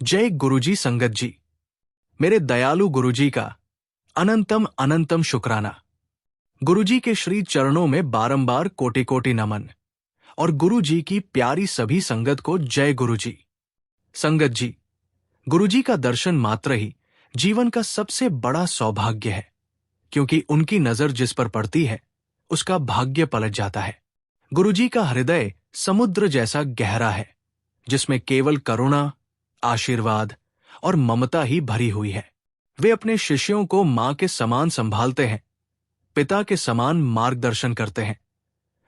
जय गुरुजी संगत जी। मेरे दयालु गुरुजी का अनंतम अनंतम शुक्राना। गुरुजी के श्री चरणों में बारंबार कोटि कोटि नमन। और गुरुजी की प्यारी सभी संगत को जय गुरुजी। संगत जी, गुरुजी का दर्शन मात्र ही जीवन का सबसे बड़ा सौभाग्य है, क्योंकि उनकी नजर जिस पर पड़ती है उसका भाग्य पलट जाता है। गुरुजी का हृदय समुद्र जैसा गहरा है, जिसमें केवल करुणा, आशीर्वाद और ममता ही भरी हुई है। वे अपने शिष्यों को मां के समान संभालते हैं, पिता के समान मार्गदर्शन करते हैं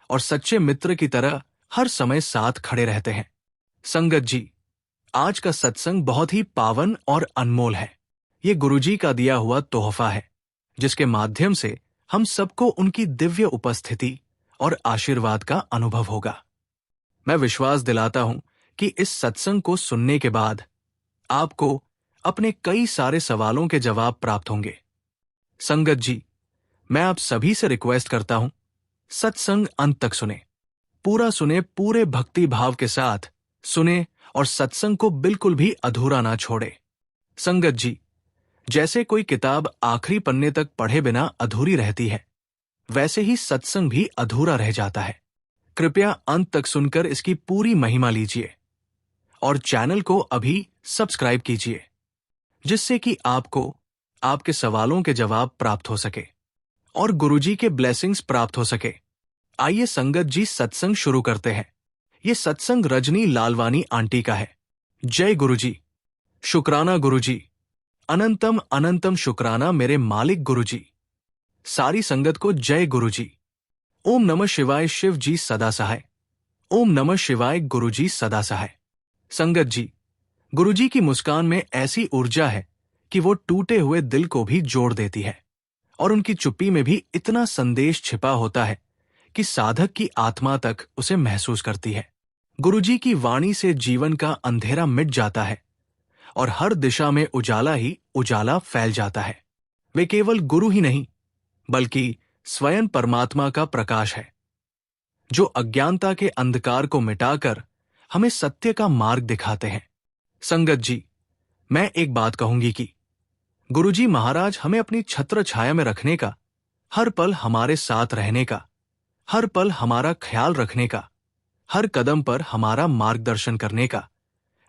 और सच्चे मित्र की तरह हर समय साथ खड़े रहते हैं। संगत जी, आज का सत्संग बहुत ही पावन और अनमोल है। ये गुरुजी का दिया हुआ तोहफा है, जिसके माध्यम से हम सबको उनकी दिव्य उपस्थिति और आशीर्वाद का अनुभव होगा। मैं विश्वास दिलाता हूं कि इस सत्संग को सुनने के बाद आपको अपने कई सारे सवालों के जवाब प्राप्त होंगे। संगत जी, मैं आप सभी से रिक्वेस्ट करता हूं, सत्संग अंत तक सुने, पूरा सुने, पूरे भक्ति भाव के साथ सुने और सत्संग को बिल्कुल भी अधूरा ना छोड़े। संगत जी, जैसे कोई किताब आखिरी पन्ने तक पढ़े बिना अधूरी रहती है, वैसे ही सत्संग भी अधूरा रह जाता है। कृपया अंत तक सुनकर इसकी पूरी महिमा लीजिए और चैनल को अभी सब्सक्राइब कीजिए, जिससे कि आपको आपके सवालों के जवाब प्राप्त हो सके और गुरुजी के ब्लेसिंग्स प्राप्त हो सके। आइए संगत जी, सत्संग शुरू करते हैं। ये सत्संग रजनी लालवानी आंटी का है। जय गुरुजी। शुक्राना गुरुजी, अनंतम अनंतम शुक्राना मेरे मालिक गुरुजी। सारी संगत को जय गुरुजी। ओम नमः शिवाय, शिव जी सदा सहाय। ओम नमः शिवाय, गुरुजी सदा सहाय। संगत जी, गुरुजी की मुस्कान में ऐसी ऊर्जा है कि वो टूटे हुए दिल को भी जोड़ देती है, और उनकी चुप्पी में भी इतना संदेश छिपा होता है कि साधक की आत्मा तक उसे महसूस करती है। गुरुजी की वाणी से जीवन का अंधेरा मिट जाता है और हर दिशा में उजाला ही उजाला फैल जाता है। वे केवल गुरु ही नहीं, बल्कि स्वयं परमात्मा का प्रकाश है, जो अज्ञानता के अंधकार को मिटाकर हमें सत्य का मार्ग दिखाते हैं। संगत जी, मैं एक बात कहूंगी कि गुरुजी महाराज हमें अपनी छत्र छाया में रखने का, हर पल हमारे साथ रहने का, हर पल हमारा ख्याल रखने का, हर कदम पर हमारा मार्गदर्शन करने का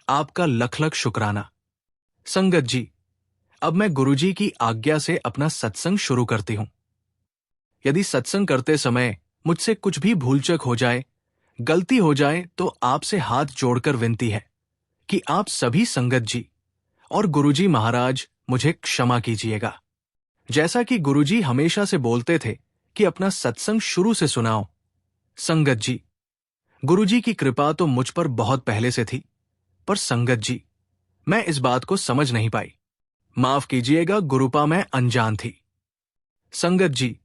आपका लख लख शुक्राना। संगत जी, अब मैं गुरुजी की आज्ञा से अपना सत्संग शुरू करती हूं। यदि सत्संग करते समय मुझसे कुछ भी भूलचक हो जाए, गलती हो जाए, तो आपसे हाथ जोड़कर विनती है कि आप सभी संगत जी और गुरुजी महाराज मुझे क्षमा कीजिएगा। जैसा कि गुरुजी हमेशा से बोलते थे कि अपना सत्संग शुरू से सुनाओ। संगत जी, गुरुजी की कृपा तो मुझ पर बहुत पहले से थी, पर संगत जी, मैं इस बात को समझ नहीं पाई। माफ कीजिएगा गुरुपा, मैं अनजान थी। संगत जी,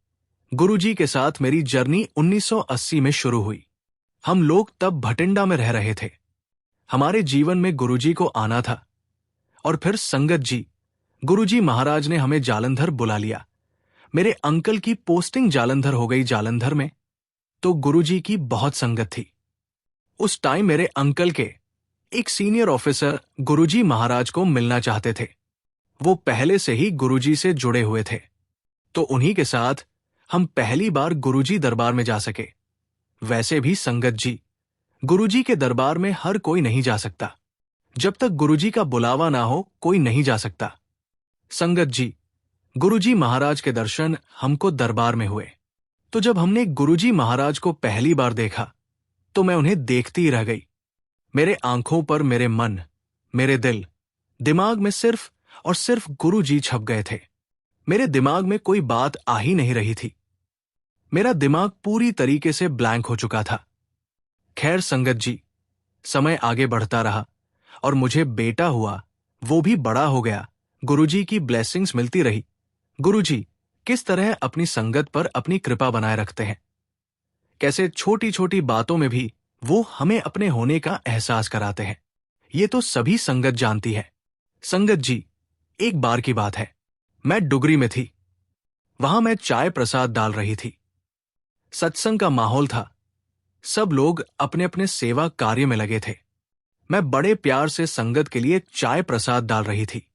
गुरुजी के साथ मेरी जर्नी 1980 में शुरू हुई। हम लोग तब भटिंडा में रह रहे थे। हमारे जीवन में गुरुजी को आना था, और फिर संगत जी, गुरुजी महाराज ने हमें जालंधर बुला लिया। मेरे अंकल की पोस्टिंग जालंधर हो गई जालंधर में, तो गुरुजी की बहुत संगत थी। उस टाइम मेरे अंकल के एक सीनियर ऑफिसर गुरुजी महाराज को मिलना चाहते थे। वो पहले से ही गुरुजी से जुड़े हुए थे, तो उन्हीं के साथ हम पहली बार गुरुजी दरबार में जा सके। वैसे भी संगत जी, गुरुजी के दरबार में हर कोई नहीं जा सकता। जब तक गुरुजी का बुलावा ना हो, कोई नहीं जा सकता। संगत जी, गुरुजी महाराज के दर्शन हमको दरबार में हुए, तो जब हमने गुरुजी महाराज को पहली बार देखा, तो मैं उन्हें देखती ही रह गई। मेरे आंखों पर मेरे मन, मेरे दिल, दिमाग में सिर्फ और सिर्फ गुरुजी छप गए थे। मेरे दिमाग में कोई बात आ ही नहीं रही थी। मेरा दिमाग पूरी तरीके से ब्लैंक हो चुका था। खैर संगत जी, समय आगे बढ़ता रहा और मुझे बेटा हुआ, वो भी बड़ा हो गया। गुरुजी की ब्लेसिंग्स मिलती रही। गुरुजी किस तरह अपनी संगत पर अपनी कृपा बनाए रखते हैं, कैसे छोटी छोटी बातों में भी वो हमें अपने होने का एहसास कराते हैं, ये तो सभी संगत जानती है। संगत जी, एक बार की बात है, मैं डुगरी में थी। वहां मैं चाय प्रसाद डाल रही थी। सत्संग का माहौल था। सब लोग अपने अपने सेवा कार्य में लगे थे। मैं बड़े प्यार से संगत के लिए चाय प्रसाद डाल रही थी।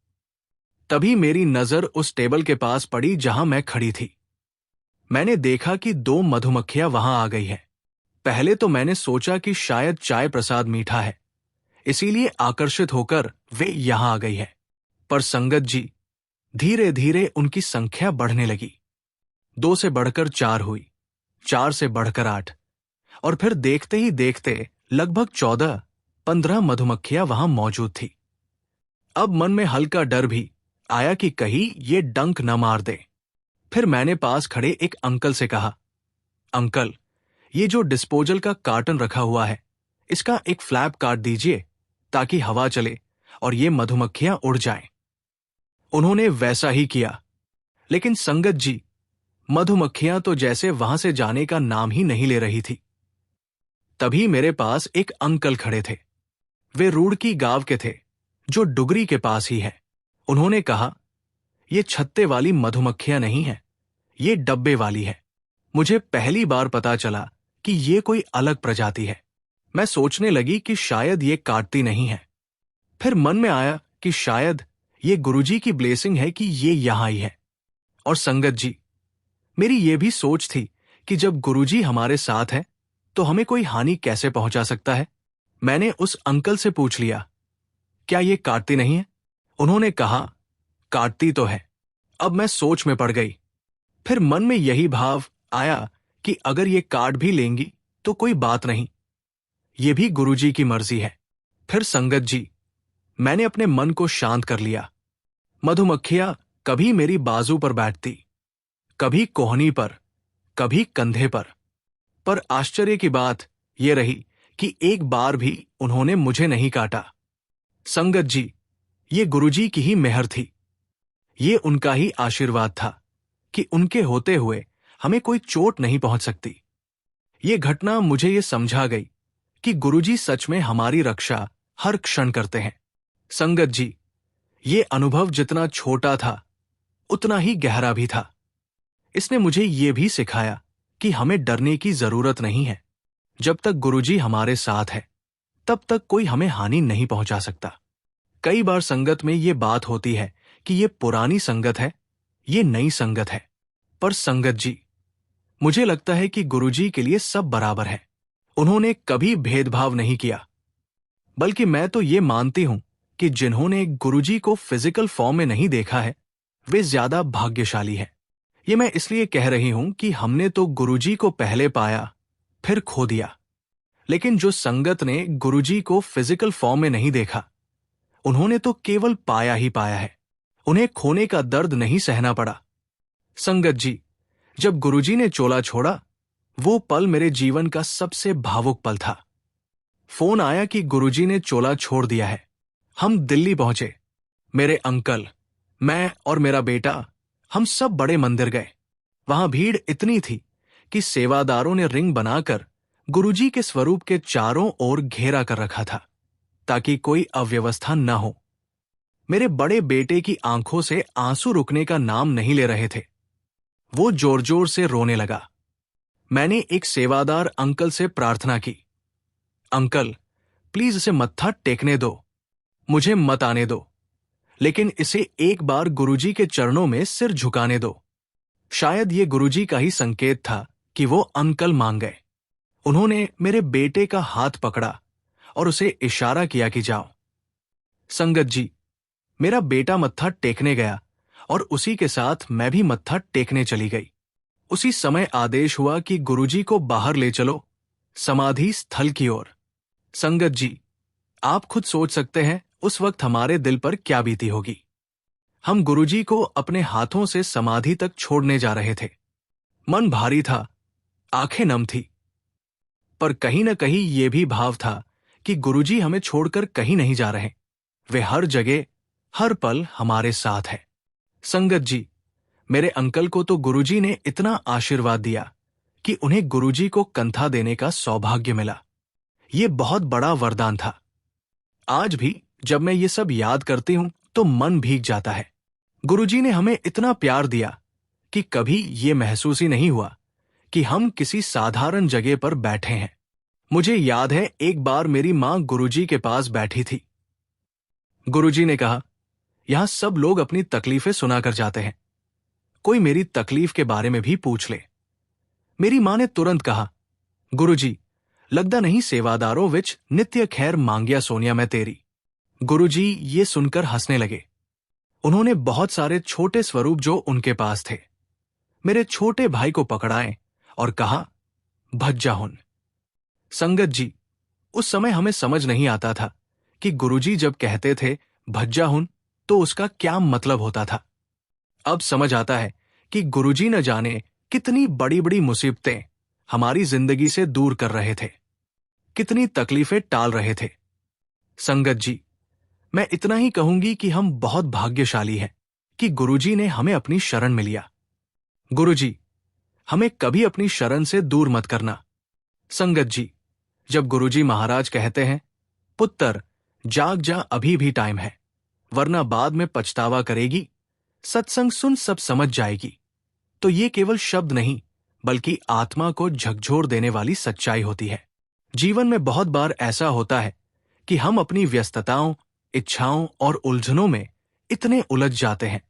तभी मेरी नजर उस टेबल के पास पड़ी जहां मैं खड़ी थी। मैंने देखा कि 2 मधुमक्खियां वहां आ गई हैं। पहले तो मैंने सोचा कि शायद चाय प्रसाद मीठा है, इसीलिए आकर्षित होकर वे यहां आ गई है। पर संगत जी, धीरे धीरे उनकी संख्या बढ़ने लगी। 2 से बढ़कर 4 हुई, 4 से बढ़कर 8, और फिर देखते ही देखते लगभग 14-15 मधुमक्खियां वहां मौजूद थी। अब मन में हल्का डर भी आया कि कहीं ये डंक न मार दे। फिर मैंने पास खड़े एक अंकल से कहा, अंकल, ये जो डिस्पोजल का कार्टन रखा हुआ है, इसका एक फ्लैप काट दीजिए ताकि हवा चले और ये मधुमक्खियां उड़ जाएं। उन्होंने वैसा ही किया, लेकिन संगत जी, मधुमक्खियां तो जैसे वहां से जाने का नाम ही नहीं ले रही थी। तभी मेरे पास एक अंकल खड़े थे। वे रुड़की गांव के थे, जो डुगरी के पास ही है। उन्होंने कहा, ये छत्ते वाली मधुमक्खियां नहीं है, ये डब्बे वाली है। मुझे पहली बार पता चला कि ये कोई अलग प्रजाति है। मैं सोचने लगी कि शायद ये काटती नहीं है। फिर मन में आया कि शायद ये गुरुजी की ब्लेसिंग है कि ये यहां आई है। और संगत जी, मेरी ये भी सोच थी कि जब गुरुजी हमारे साथ है तो हमें कोई हानि कैसे पहुंचा सकता है। मैंने उस अंकल से पूछ लिया, क्या ये काटती नहीं है? उन्होंने कहा, काटती तो है। अब मैं सोच में पड़ गई। फिर मन में यही भाव आया कि अगर ये काट भी लेंगी तो कोई बात नहीं, ये भी गुरुजी की मर्जी है। फिर संगत जी, मैंने अपने मन को शांत कर लिया। मधुमक्खियां कभी मेरी बाजू पर बैठती, कभी कोहनी पर, कभी कंधे पर आश्चर्य की बात यह रही कि एक बार भी उन्होंने मुझे नहीं काटा। संगत जी, ये गुरुजी की ही मेहर थी। ये उनका ही आशीर्वाद था कि उनके होते हुए हमें कोई चोट नहीं पहुंच सकती। ये घटना मुझे ये समझा गई कि गुरुजी सच में हमारी रक्षा हर क्षण करते हैं। संगत जी, ये अनुभव जितना छोटा था उतना ही गहरा भी था। इसने मुझे ये भी सिखाया कि हमें डरने की जरूरत नहीं है। जब तक गुरुजी हमारे साथ है तब तक कोई हमें हानि नहीं पहुंचा सकता। कई बार संगत में ये बात होती है कि ये पुरानी संगत है, ये नई संगत है। पर संगत जी, मुझे लगता है कि गुरुजी के लिए सब बराबर है। उन्होंने कभी भेदभाव नहीं किया। बल्कि मैं तो ये मानती हूं कि जिन्होंने गुरुजी को फिजिकल फॉर्म में नहीं देखा है, वे ज्यादा भाग्यशाली हैं। ये मैं इसलिए कह रही हूं कि हमने तो गुरुजी को पहले पाया, फिर खो दिया। लेकिन जो संगत ने गुरुजी को फिजिकल फॉर्म में नहीं देखा, उन्होंने तो केवल पाया ही पाया है। उन्हें खोने का दर्द नहीं सहना पड़ा। संगत जी, जब गुरुजी ने चोला छोड़ा, वो पल मेरे जीवन का सबसे भावुक पल था। फोन आया कि गुरुजी ने चोला छोड़ दिया है। हम दिल्ली पहुंचे। मेरे अंकल, मैं और मेरा बेटा, हम सब बड़े मंदिर गए। वहां भीड़ इतनी थी कि सेवादारों ने रिंग बनाकर गुरुजी के स्वरूप के चारों ओर घेरा कर रखा था ताकि कोई अव्यवस्था न हो। मेरे बड़े बेटे की आंखों से आंसू रुकने का नाम नहीं ले रहे थे। वो जोर जोर से रोने लगा। मैंने एक सेवादार अंकल से प्रार्थना की, अंकल, प्लीज इसे मत्था टेकने दो, मुझे मत आने दो, लेकिन इसे एक बार गुरुजी के चरणों में सिर झुकाने दो। शायद ये गुरुजी का ही संकेत था कि वो अंकल मान गए। उन्होंने मेरे बेटे का हाथ पकड़ा और उसे इशारा किया कि जाओ। संगत जी, मेरा बेटा मत्था टेकने गया और उसी के साथ मैं भी मत्था टेकने चली गई। उसी समय आदेश हुआ कि गुरुजी को बाहर ले चलो, समाधि स्थल की ओर। संगत जी, आप खुद सोच सकते हैं उस वक्त हमारे दिल पर क्या बीती होगी। हम गुरुजी को अपने हाथों से समाधि तक छोड़ने जा रहे थे। मन भारी था, आंखें नम थी, पर कहीं न कहीं ये भी भाव था कि गुरुजी हमें छोड़कर कहीं नहीं जा रहे। वे हर जगह, हर पल हमारे साथ है। संगत जी, मेरे अंकल को तो गुरुजी ने इतना आशीर्वाद दिया कि उन्हें गुरुजी को कंधा देने का सौभाग्य मिला। ये बहुत बड़ा वरदान था। आज भी जब मैं ये सब याद करती हूं तो मन भीग जाता है। गुरुजी ने हमें इतना प्यार दिया कि कभी ये महसूस ही नहीं हुआ कि हम किसी साधारण जगह पर बैठे हैं। मुझे याद है एक बार मेरी मां गुरुजी के पास बैठी थी। गुरुजी ने कहा, यहां सब लोग अपनी तकलीफें सुनाकर जाते हैं, कोई मेरी तकलीफ के बारे में भी पूछ ले। मेरी मां ने तुरंत कहा, गुरुजी, लगदा नहीं सेवादारों विच नित्य खैर मांगिया सोनिया मैं तेरी। गुरुजी ये सुनकर हंसने लगे। उन्होंने बहुत सारे छोटे स्वरूप जो उनके पास थे मेरे छोटे भाई को पकड़ाए और कहा, भज्जा हुन। संगत जी, उस समय हमें समझ नहीं आता था कि गुरुजी जब कहते थे भज्जा हुन तो उसका क्या मतलब होता था। अब समझ आता है कि गुरुजी न जाने कितनी बड़ी बड़ी मुसीबतें हमारी जिंदगी से दूर कर रहे थे, कितनी तकलीफें टाल रहे थे। संगत जी, मैं इतना ही कहूंगी कि हम बहुत भाग्यशाली हैं कि गुरुजी ने हमें अपनी शरण में लिया। गुरुजी, हमें कभी अपनी शरण से दूर मत करना। संगत जी, जब गुरुजी महाराज कहते हैं, पुत्र जाग जा, अभी भी टाइम है, वरना बाद में पछतावा करेगी, सत्संग सुन सब समझ जाएगी, तो ये केवल शब्द नहीं बल्कि आत्मा को झकझोर देने वाली सच्चाई होती है। जीवन में बहुत बार ऐसा होता है कि हम अपनी व्यस्तताओं, इच्छाओं और उलझनों में इतने उलझ जाते हैं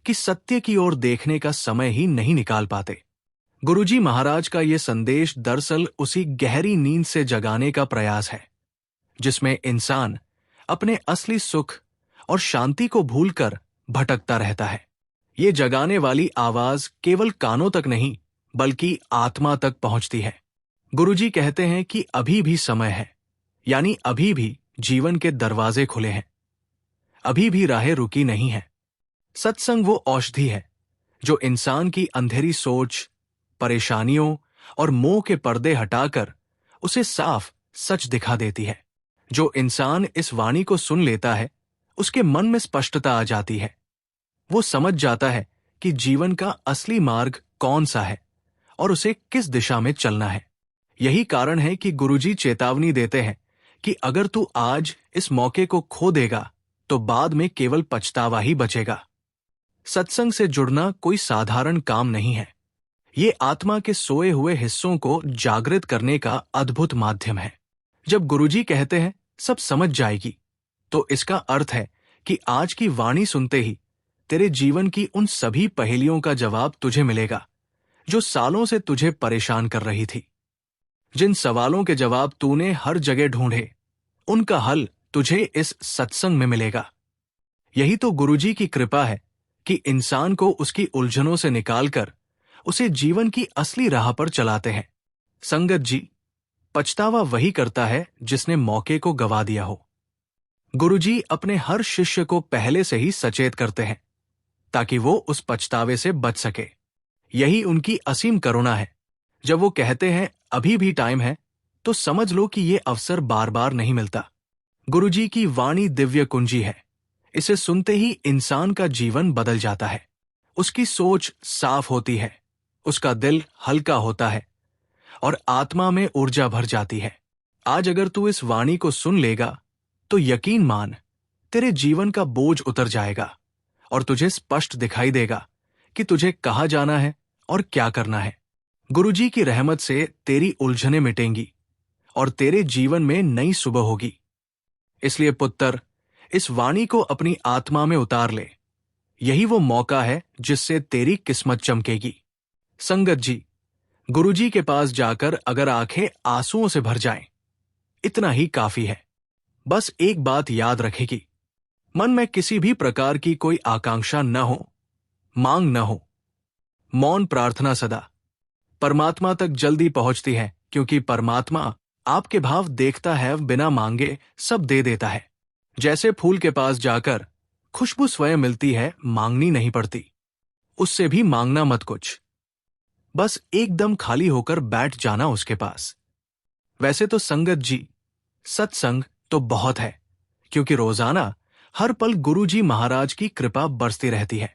कि सत्य की ओर देखने का समय ही नहीं निकाल पाते। गुरुजी महाराज का यह संदेश दरअसल उसी गहरी नींद से जगाने का प्रयास है जिसमें इंसान अपने असली सुख और शांति को भूलकर भटकता रहता है। ये जगाने वाली आवाज केवल कानों तक नहीं बल्कि आत्मा तक पहुंचती है। गुरुजी कहते हैं कि अभी भी समय है, यानी अभी भी जीवन के दरवाजे खुले हैं, अभी भी राहें रुकी नहीं है। सत्संग वो औषधि है जो इंसान की अंधेरी सोच, परेशानियों और मोह के पर्दे हटाकर उसे साफ सच दिखा देती है। जो इंसान इस वाणी को सुन लेता है उसके मन में स्पष्टता आ जाती है। वो समझ जाता है कि जीवन का असली मार्ग कौन सा है और उसे किस दिशा में चलना है। यही कारण है कि गुरुजी चेतावनी देते हैं कि अगर तू आज इस मौके को खो देगा तो बाद में केवल पछतावा ही बचेगा। सत्संग से जुड़ना कोई साधारण काम नहीं है। ये आत्मा के सोए हुए हिस्सों को जागृत करने का अद्भुत माध्यम है। जब गुरुजी कहते हैं सब समझ जाएगी, तो इसका अर्थ है कि आज की वाणी सुनते ही तेरे जीवन की उन सभी पहेलियों का जवाब तुझे मिलेगा जो सालों से तुझे परेशान कर रही थी। जिन सवालों के जवाब तूने हर जगह ढूंढे, उनका हल तुझे इस सत्संग में मिलेगा। यही तो गुरुजी की कृपा है कि इंसान को उसकी उलझनों से निकालकर उसे जीवन की असली राह पर चलाते हैं। संगत जी, पछतावा वही करता है जिसने मौके को गवा दिया हो। गुरुजी अपने हर शिष्य को पहले से ही सचेत करते हैं ताकि वो उस पछतावे से बच सके। यही उनकी असीम करुणा है। जब वो कहते हैं अभी भी टाइम है, तो समझ लो कि ये अवसर बार बार नहीं मिलता। गुरुजी की वाणी दिव्य कुंजी है। इसे सुनते ही इंसान का जीवन बदल जाता है। उसकी सोच साफ होती है, उसका दिल हल्का होता है और आत्मा में ऊर्जा भर जाती है। आज अगर तू इस वाणी को सुन लेगा तो यकीन मान, तेरे जीवन का बोझ उतर जाएगा और तुझे स्पष्ट दिखाई देगा कि तुझे कहाँ जाना है और क्या करना है। गुरुजी की रहमत से तेरी उलझनें मिटेंगी और तेरे जीवन में नई सुबह होगी। इसलिए पुत्र, इस वाणी को अपनी आत्मा में उतार ले। यही वो मौका है जिससे तेरी किस्मत चमकेगी। संगत जी, गुरुजी के पास जाकर अगर आंखें आंसुओं से भर जाएं, इतना ही काफी है। बस एक बात याद रखेगी, मन में किसी भी प्रकार की कोई आकांक्षा न हो, मांग न हो। मौन प्रार्थना सदा परमात्मा तक जल्दी पहुंचती है, क्योंकि परमात्मा आपके भाव देखता है, बिना मांगे सब दे देता है। जैसे फूल के पास जाकर खुशबू स्वयं मिलती है, मांगनी नहीं पड़ती। उससे भी मांगना मत कुछ, बस एकदम खाली होकर बैठ जाना उसके पास। वैसे तो संगत जी, सत्संग तो बहुत है, क्योंकि रोजाना हर पल गुरुजी महाराज की कृपा बरसती रहती है।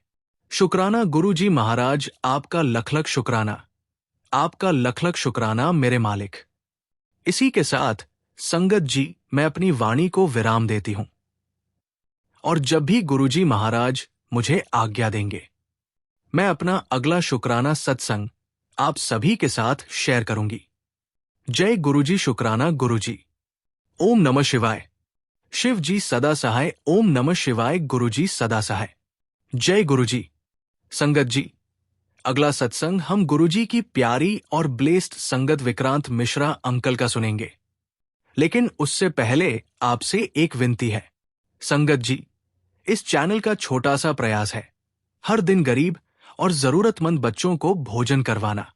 शुक्राना गुरुजी महाराज, आपका लख लख शुक्राना, आपका लख लख शुक्राना मेरे मालिक। इसी के साथ संगत जी, मैं अपनी वाणी को विराम देती हूं और जब भी गुरुजी महाराज मुझे आज्ञा देंगे, मैं अपना अगला शुक्राना सत्संग आप सभी के साथ शेयर करूंगी। जय गुरुजी शुक्राना गुरुजी। ओम नमः शिवाय। शिव जी सदा सहाय। ओम नमः शिवाय। गुरुजी सदा सहाय। जय गुरुजी। संगत जी, अगला सत्संग हम गुरुजी की प्यारी और ब्लेस्ड संगत विक्रांत मिश्रा अंकल का सुनेंगे। लेकिन उससे पहले आपसे एक विनती है। संगत जी, इस चैनल का छोटा सा प्रयास है हर दिन गरीब और जरूरतमंद बच्चों को भोजन करवाना।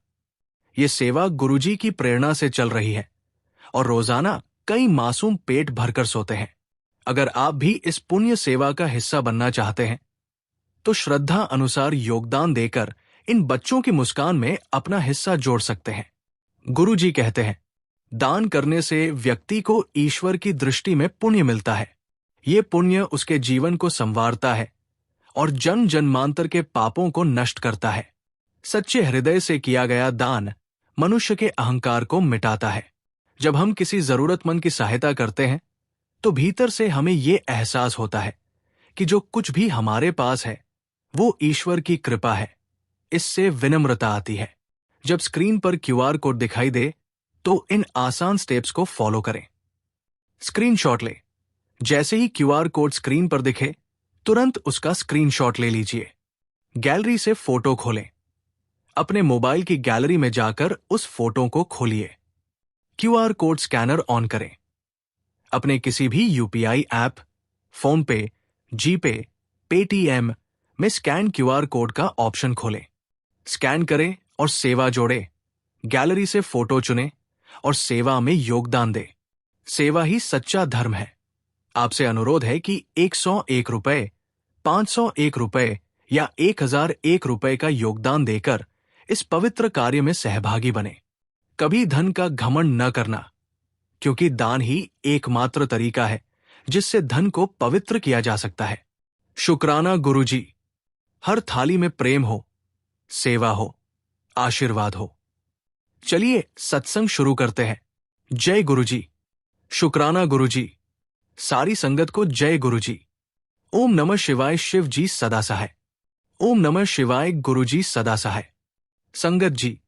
ये सेवा गुरुजी की प्रेरणा से चल रही है और रोजाना कई मासूम पेट भरकर सोते हैं। अगर आप भी इस पुण्य सेवा का हिस्सा बनना चाहते हैं तो श्रद्धा अनुसार योगदान देकर इन बच्चों की मुस्कान में अपना हिस्सा जोड़ सकते हैं। गुरुजी कहते हैं, दान करने से व्यक्ति को ईश्वर की दृष्टि में पुण्य मिलता है। ये पुण्य उसके जीवन को संवारता है और जन्म जन्मांतर के पापों को नष्ट करता है। सच्चे हृदय से किया गया दान मनुष्य के अहंकार को मिटाता है। जब हम किसी जरूरतमंद की सहायता करते हैं तो भीतर से हमें ये एहसास होता है कि जो कुछ भी हमारे पास है वो ईश्वर की कृपा है। इससे विनम्रता आती है। जब स्क्रीन पर क्यूआर कोड दिखाई दे तो इन आसान स्टेप्स को फॉलो करें। स्क्रीनशॉट ले। जैसे ही क्यूआर कोड स्क्रीन पर दिखे तुरंत उसका स्क्रीनशॉट ले लीजिए। गैलरी से फोटो खोलें। अपने मोबाइल की गैलरी में जाकर उस फोटो को खोलिए। क्यूआर कोड स्कैनर ऑन करें। अपने किसी भी यूपीआई ऐप, फोन पे, जीपे, पेटीएम में स्कैन क्यूआर कोड का ऑप्शन खोलें। स्कैन करें और सेवा जोड़े। गैलरी से फोटो चुनें और सेवा में योगदान दें। सेवा ही सच्चा धर्म है। आपसे अनुरोध है कि 101 रुपए, 501 रुपए या 1001 रुपए का योगदान देकर इस पवित्र कार्य में सहभागी बने। कभी धन का घमंड न करना, क्योंकि दान ही एकमात्र तरीका है जिससे धन को पवित्र किया जा सकता है। शुक्राना गुरुजी। हर थाली में प्रेम हो, सेवा हो, आशीर्वाद हो। चलिए सत्संग शुरू करते हैं। जय गुरुजी। शुक्राना गुरुजी। सारी संगत को जय गुरुजी। ओम नमः शिवाय। शिव जी सदा सहाय। ओम नमः शिवाय। गुरुजी सदा सहाय। संगत जी,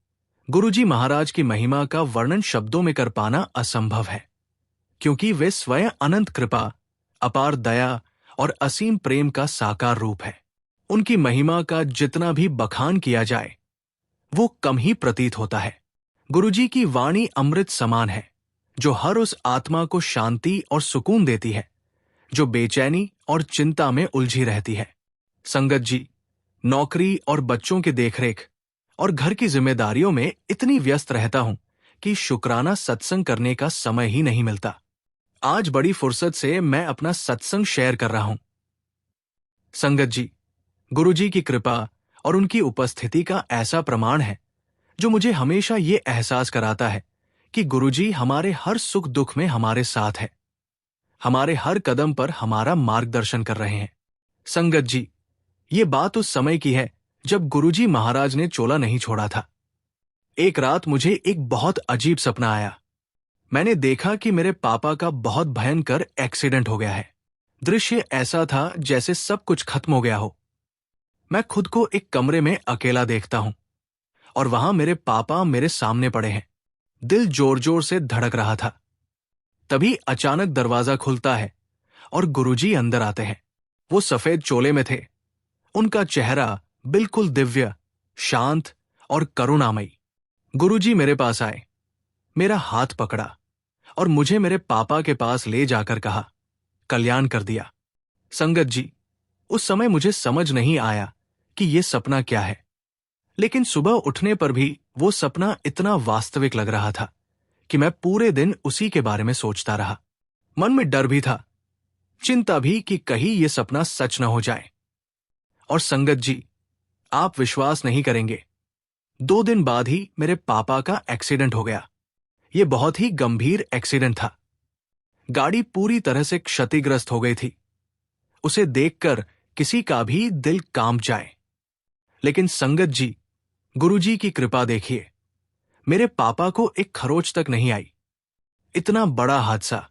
गुरुजी महाराज की महिमा का वर्णन शब्दों में कर पाना असंभव है, क्योंकि वे स्वयं अनंत कृपा, अपार दया और असीम प्रेम का साकार रूप है। उनकी महिमा का जितना भी बखान किया जाए वो कम ही प्रतीत होता है। गुरुजी की वाणी अमृत समान है, जो हर उस आत्मा को शांति और सुकून देती है जो बेचैनी और चिंता में उलझी रहती है। संगत जी, नौकरी और बच्चों की देखरेख और घर की जिम्मेदारियों में इतनी व्यस्त रहता हूं कि शुक्राना सत्संग करने का समय ही नहीं मिलता। आज बड़ी फुर्सत से मैं अपना सत्संग शेयर कर रहा हूं। संगत जी, गुरुजी की कृपा और उनकी उपस्थिति का ऐसा प्रमाण है जो मुझे हमेशा ये एहसास कराता है कि गुरुजी हमारे हर सुख दुख में हमारे साथ है, हमारे हर कदम पर हमारा मार्गदर्शन कर रहे हैं। संगत जी, ये बात उस समय की है जब गुरुजी महाराज ने चोला नहीं छोड़ा था। एक रात मुझे एक बहुत अजीब सपना आया। मैंने देखा कि मेरे पापा का बहुत भयंकर एक्सीडेंट हो गया है। दृश्य ऐसा था जैसे सब कुछ खत्म हो गया हो। मैं खुद को एक कमरे में अकेला देखता हूं और वहां मेरे पापा मेरे सामने पड़े हैं। दिल जोर जोर से धड़क रहा था। तभी अचानक दरवाजा खुलता है और गुरुजी अंदर आते हैं। वो सफेद चोले में थे। उनका चेहरा बिल्कुल दिव्य, शांत और करुणामयी। गुरुजी मेरे पास आए, मेरा हाथ पकड़ा और मुझे मेरे पापा के पास ले जाकर कहा, कल्याण कर दिया। संगत जी, उस समय मुझे समझ नहीं आया कि ये सपना क्या है, लेकिन सुबह उठने पर भी वो सपना इतना वास्तविक लग रहा था कि मैं पूरे दिन उसी के बारे में सोचता रहा। मन में डर भी था, चिंता भी कि कहीं ये सपना सच न हो जाए। और संगत जी, आप विश्वास नहीं करेंगे, 2 दिन बाद ही मेरे पापा का एक्सीडेंट हो गया। ये बहुत ही गंभीर एक्सीडेंट था। गाड़ी पूरी तरह से क्षतिग्रस्त हो गई थी। उसे देखकर किसी का भी दिल कांप जाए। लेकिन संगत जी, गुरुजी की कृपा देखिए, मेरे पापा को एक खरोच तक नहीं आई। इतना बड़ा हादसा,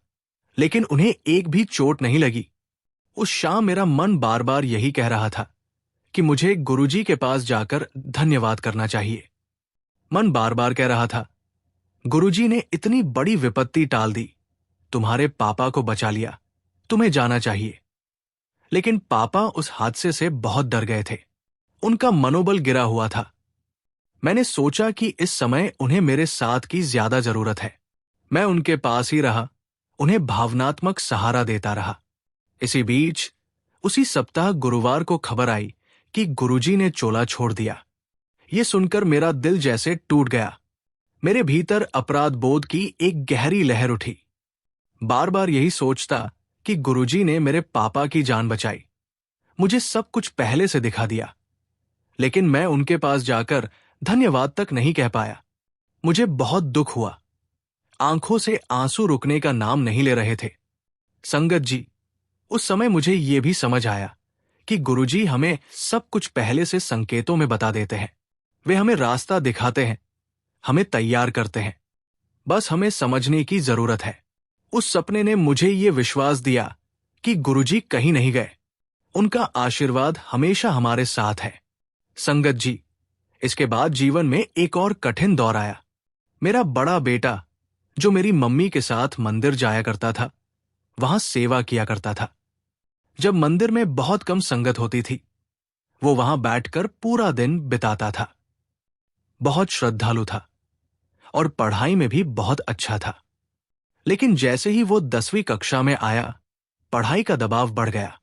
लेकिन उन्हें एक भी चोट नहीं लगी। उस शाम मेरा मन बार बार यही कह रहा था कि मुझे गुरुजी के पास जाकर धन्यवाद करना चाहिए। मन बार बार कह रहा था, गुरुजी ने इतनी बड़ी विपत्ति टाल दी, तुम्हारे पापा को बचा लिया, तुम्हें जाना चाहिए। लेकिन पापा उस हादसे से बहुत डर गए थे, उनका मनोबल गिरा हुआ था। मैंने सोचा कि इस समय उन्हें मेरे साथ की ज्यादा जरूरत है। मैं उनके पास ही रहा, उन्हें भावनात्मक सहारा देता रहा। इसी बीच उसी सप्ताह गुरुवार को खबर आई कि गुरुजी ने चोला छोड़ दिया। ये सुनकर मेरा दिल जैसे टूट गया। मेरे भीतर अपराध बोध की एक गहरी लहर उठी। बार बार यही सोचता कि गुरुजी ने मेरे पापा की जान बचाई, मुझे सब कुछ पहले से दिखा दिया। लेकिन मैं उनके पास जाकर धन्यवाद तक नहीं कह पाया। मुझे बहुत दुख हुआ। आंखों से आंसू रुकने का नाम नहीं ले रहे थे। संगत जी, उस समय मुझे ये भी समझ आया कि गुरुजी हमें सब कुछ पहले से संकेतों में बता देते हैं। वे हमें रास्ता दिखाते हैं, हमें तैयार करते हैं। बस हमें समझने की जरूरत है। उस सपने ने मुझे ये विश्वास दिया कि गुरुजी कहीं नहीं गए, उनका आशीर्वाद हमेशा हमारे साथ है। संगत जी, इसके बाद जीवन में एक और कठिन दौर आया। मेरा बड़ा बेटा, जो मेरी मम्मी के साथ मंदिर जाया करता था, वहां सेवा किया करता था। जब मंदिर में बहुत कम संगत होती थी, वो वहां बैठकर पूरा दिन बिताता था। बहुत श्रद्धालु था और पढ़ाई में भी बहुत अच्छा था। लेकिन जैसे ही वो 10वीं कक्षा में आया, पढ़ाई का दबाव बढ़ गया।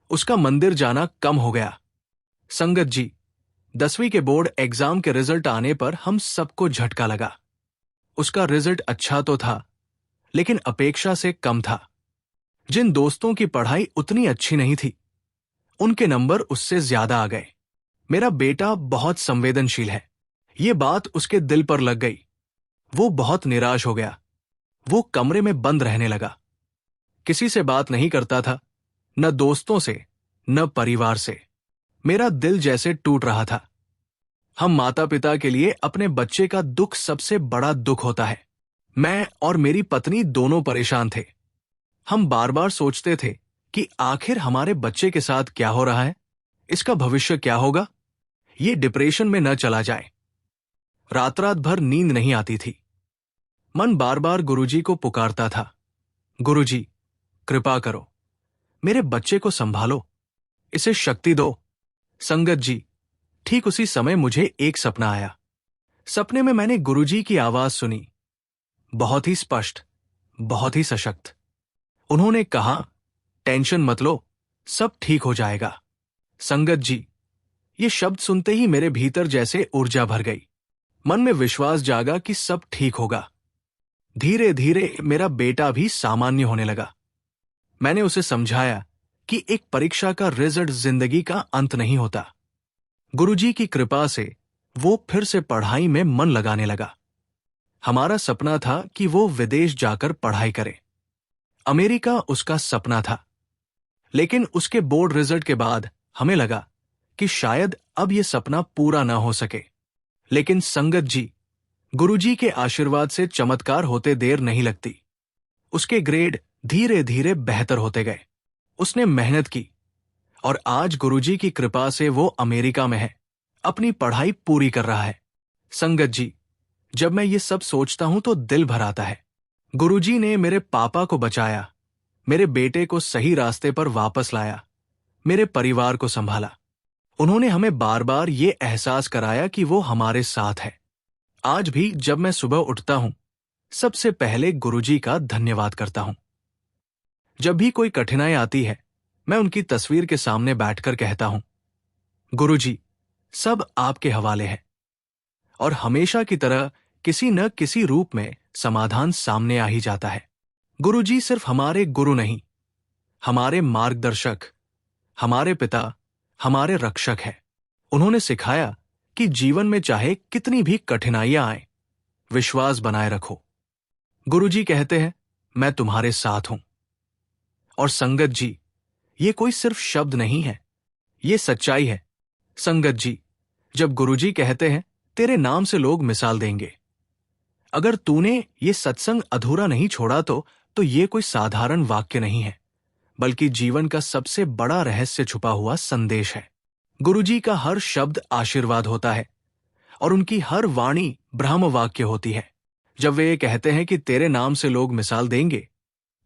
उसका मंदिर जाना कम हो गया। संगत जी, 10वीं के बोर्ड एग्जाम के रिजल्ट आने पर हम सबको झटका लगा। उसका रिजल्ट अच्छा तो था, लेकिन अपेक्षा से कम था। जिन दोस्तों की पढ़ाई उतनी अच्छी नहीं थी, उनके नंबर उससे ज्यादा आ गए। मेरा बेटा बहुत संवेदनशील है, ये बात उसके दिल पर लग गई। वो बहुत निराश हो गया। वो कमरे में बंद रहने लगा, किसी से बात नहीं करता था, न दोस्तों से, न परिवार से। मेरा दिल जैसे टूट रहा था। हम माता पिता के लिए अपने बच्चे का दुख सबसे बड़ा दुख होता है। मैं और मेरी पत्नी दोनों परेशान थे। हम बार बार सोचते थे कि आखिर हमारे बच्चे के साथ क्या हो रहा है, इसका भविष्य क्या होगा, ये डिप्रेशन में न चला जाए। रात रात भर नींद नहीं आती थी। मन बार बार गुरुजी को पुकारता था, गुरुजी, कृपा करो, मेरे बच्चे को संभालो, इसे शक्ति दो। संगत जी, ठीक उसी समय मुझे एक सपना आया। सपने में मैंने गुरुजी की आवाज सुनी, बहुत ही स्पष्ट, बहुत ही सशक्त। उन्होंने कहा, टेंशन मत लो, सब ठीक हो जाएगा। संगत जी, ये शब्द सुनते ही मेरे भीतर जैसे ऊर्जा भर गई। मन में विश्वास जागा कि सब ठीक होगा। धीरे धीरे मेरा बेटा भी सामान्य होने लगा। मैंने उसे समझाया कि एक परीक्षा का रिजल्ट जिंदगी का अंत नहीं होता। गुरुजी की कृपा से वो फिर से पढ़ाई में मन लगाने लगा। हमारा सपना था कि वो विदेश जाकर पढ़ाई करे। अमेरिका उसका सपना था। लेकिन उसके बोर्ड रिजल्ट के बाद हमें लगा कि शायद अब ये सपना पूरा ना हो सके। लेकिन संगत जी, गुरुजी के आशीर्वाद से चमत्कार होते देर नहीं लगती। उसके ग्रेड धीरे धीरे बेहतर होते गए। उसने मेहनत की और आज गुरुजी की कृपा से वो अमेरिका में है, अपनी पढ़ाई पूरी कर रहा है। संगत जी, जब मैं ये सब सोचता हूं तो दिल भर आता है। गुरुजी ने मेरे पापा को बचाया, मेरे बेटे को सही रास्ते पर वापस लाया, मेरे परिवार को संभाला। उन्होंने हमें बार बार ये एहसास कराया कि वो हमारे साथ है। आज भी जब मैं सुबह उठता हूं, सबसे पहले गुरुजी का धन्यवाद करता हूं। जब भी कोई कठिनाई आती है, मैं उनकी तस्वीर के सामने बैठकर कहता हूं, गुरुजी, सब आपके हवाले है। और हमेशा की तरह किसी न किसी रूप में समाधान सामने आ ही जाता है। गुरुजी सिर्फ हमारे गुरु नहीं, हमारे मार्गदर्शक, हमारे पिता, हमारे रक्षक है। उन्होंने सिखाया कि जीवन में चाहे कितनी भी कठिनाइयां आए, विश्वास बनाए रखो। गुरुजी कहते हैं, मैं तुम्हारे साथ हूं। और संगत जी, ये कोई सिर्फ शब्द नहीं है, ये सच्चाई है। संगत जी, जब गुरुजी कहते हैं, तेरे नाम से लोग मिसाल देंगे, अगर तूने ये सत्संग अधूरा नहीं छोड़ा तो ये कोई साधारण वाक्य नहीं है, बल्कि जीवन का सबसे बड़ा रहस्य छुपा हुआ संदेश है। गुरुजी का हर शब्द आशीर्वाद होता है और उनकी हर वाणी ब्रह्म वाक्य होती है। जब वे ये कहते हैं कि तेरे नाम से लोग मिसाल देंगे,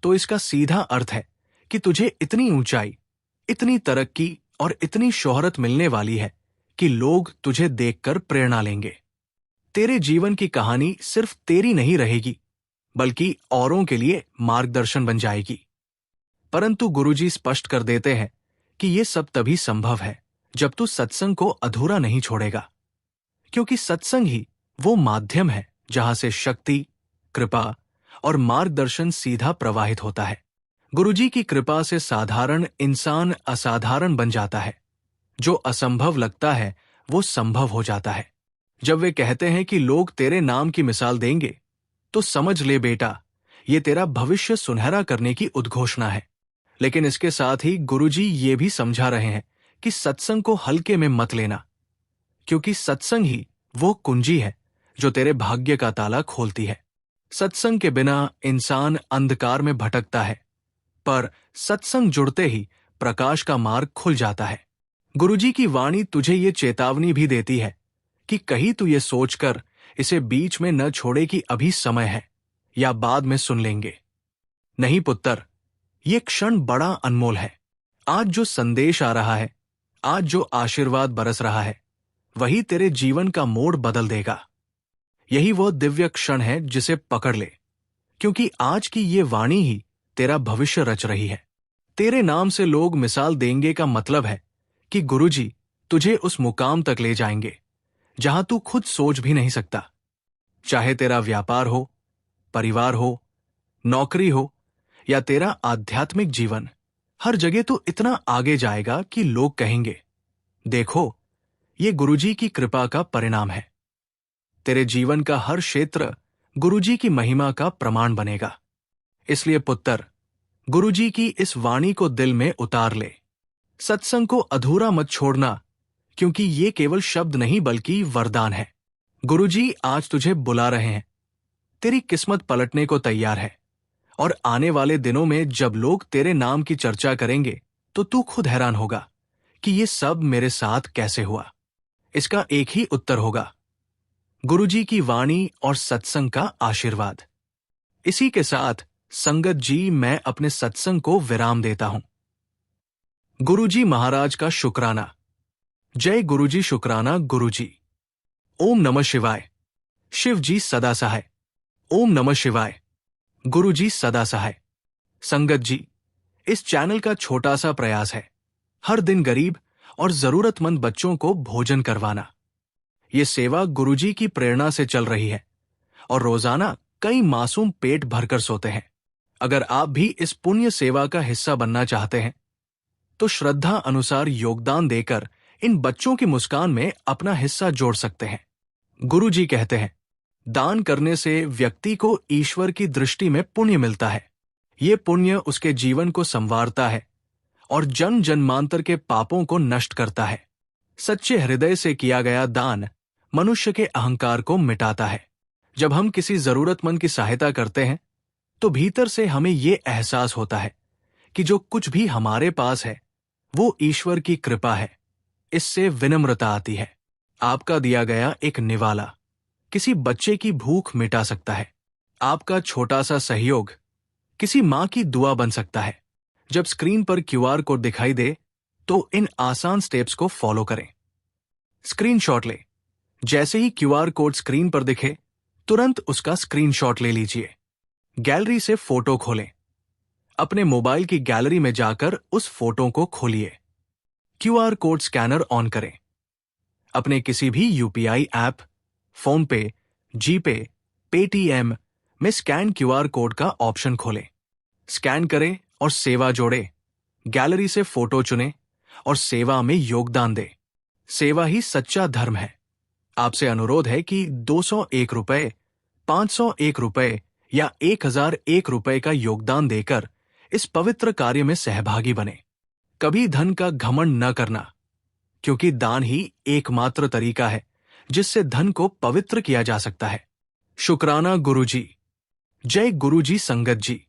तो इसका सीधा अर्थ है कि तुझे इतनी ऊंचाई, इतनी तरक्की और इतनी शोहरत मिलने वाली है कि लोग तुझे देखकर प्रेरणा लेंगे। तेरे जीवन की कहानी सिर्फ तेरी नहीं रहेगी, बल्कि औरों के लिए मार्गदर्शन बन जाएगी। परंतु गुरुजी स्पष्ट कर देते हैं कि यह सब तभी संभव है जब तू सत्संग को अधूरा नहीं छोड़ेगा, क्योंकि सत्संग ही वो माध्यम है जहां से शक्ति, कृपा और मार्गदर्शन सीधा प्रवाहित होता है। गुरुजी की कृपा से साधारण इंसान असाधारण बन जाता है। जो असंभव लगता है वो संभव हो जाता है। जब वे कहते हैं कि लोग तेरे नाम की मिसाल देंगे, तो समझ ले बेटा, ये तेरा भविष्य सुनहरा करने की उद्घोषणा है। लेकिन इसके साथ ही गुरुजी ये भी समझा रहे हैं कि सत्संग को हल्के में मत लेना, क्योंकि सत्संग ही वो कुंजी है जो तेरे भाग्य का ताला खोलती है। सत्संग के बिना इंसान अंधकार में भटकता है, पर सत्संग जुड़ते ही प्रकाश का मार्ग खुल जाता है। गुरुजी की वाणी तुझे ये चेतावनी भी देती है कि कहीं तू ये सोचकर इसे बीच में न छोड़े कि अभी समय है या बाद में सुन लेंगे। नहीं पुत्र, ये क्षण बड़ा अनमोल है। आज जो संदेश आ रहा है, आज जो आशीर्वाद बरस रहा है, वही तेरे जीवन का मोड़ बदल देगा। यही वो दिव्य क्षण है जिसे पकड़ ले, क्योंकि आज की ये वाणी ही तेरा भविष्य रच रही है। तेरे नाम से लोग मिसाल देंगे का मतलब है कि गुरुजी तुझे उस मुकाम तक ले जाएंगे जहां तू खुद सोच भी नहीं सकता। चाहे तेरा व्यापार हो, परिवार हो, नौकरी हो या तेरा आध्यात्मिक जीवन, हर जगह तू इतना आगे जाएगा कि लोग कहेंगे, देखो, ये गुरुजी की कृपा का परिणाम है। तेरे जीवन का हर क्षेत्र गुरुजी की महिमा का प्रमाण बनेगा। इसलिए पुत्र, गुरुजी की इस वाणी को दिल में उतार ले। सत्संग को अधूरा मत छोड़ना, क्योंकि ये केवल शब्द नहीं बल्कि वरदान है। गुरुजी आज तुझे बुला रहे हैं। तेरी किस्मत पलटने को तैयार है, और आने वाले दिनों में जब लोग तेरे नाम की चर्चा करेंगे, तो तू खुद हैरान होगा कि ये सब मेरे साथ कैसे हुआ। इसका एक ही उत्तर होगा, गुरुजी की वाणी और सत्संग का आशीर्वाद। इसी के साथ संगत जी, मैं अपने सत्संग को विराम देता हूं। गुरुजी महाराज का शुक्राना। जय गुरुजी, शुक्राना गुरुजी। ओम नमः शिवाय। शिव जी सदा सहाय। ओम नमः शिवाय। गुरुजी सदा सहाय। संगत जी, इस चैनल का छोटा सा प्रयास है हर दिन गरीब और जरूरतमंद बच्चों को भोजन करवाना। ये सेवा गुरुजी की प्रेरणा से चल रही है और रोजाना कई मासूम पेट भरकर सोते हैं। अगर आप भी इस पुण्य सेवा का हिस्सा बनना चाहते हैं, तो श्रद्धा अनुसार योगदान देकर इन बच्चों की मुस्कान में अपना हिस्सा जोड़ सकते हैं। गुरुजी कहते हैं, दान करने से व्यक्ति को ईश्वर की दृष्टि में पुण्य मिलता है। ये पुण्य उसके जीवन को संवारता है और जन्म जन्मांतर के पापों को नष्ट करता है। सच्चे हृदय से किया गया दान मनुष्य के अहंकार को मिटाता है। जब हम किसी जरूरतमंद की सहायता करते हैं, तो भीतर से हमें ये एहसास होता है कि जो कुछ भी हमारे पास है वो ईश्वर की कृपा है। इससे विनम्रता आती है। आपका दिया गया एक निवाला किसी बच्चे की भूख मिटा सकता है। आपका छोटा सा सहयोग किसी मां की दुआ बन सकता है। जब स्क्रीन पर क्यूआर कोड दिखाई दे, तो इन आसान स्टेप्स को फॉलो करें। स्क्रीनशॉट ले। जैसे ही क्यूआर कोड स्क्रीन पर दिखे, तुरंत उसका स्क्रीनशॉट ले लीजिए। गैलरी से फोटो खोलें। अपने मोबाइल की गैलरी में जाकर उस फोटो को खोलिए। क्यूआर कोड स्कैनर ऑन करें। अपने किसी भी यूपीआई ऐप, फोन पे, जीपे, पेटीएम में स्कैन क्यूआर कोड का ऑप्शन खोलें। स्कैन करें और सेवा जोड़े। गैलरी से फोटो चुनें और सेवा में योगदान दें। सेवा ही सच्चा धर्म है। आपसे अनुरोध है कि 201 रुपए, 501 रुपए या 1001 रुपए का योगदान देकर इस पवित्र कार्य में सहभागी बने। कभी धन का घमंड न करना, क्योंकि दान ही एकमात्र तरीका है जिससे धन को पवित्र किया जा सकता है। शुक्राना गुरुजी। जय गुरुजी संगत जी।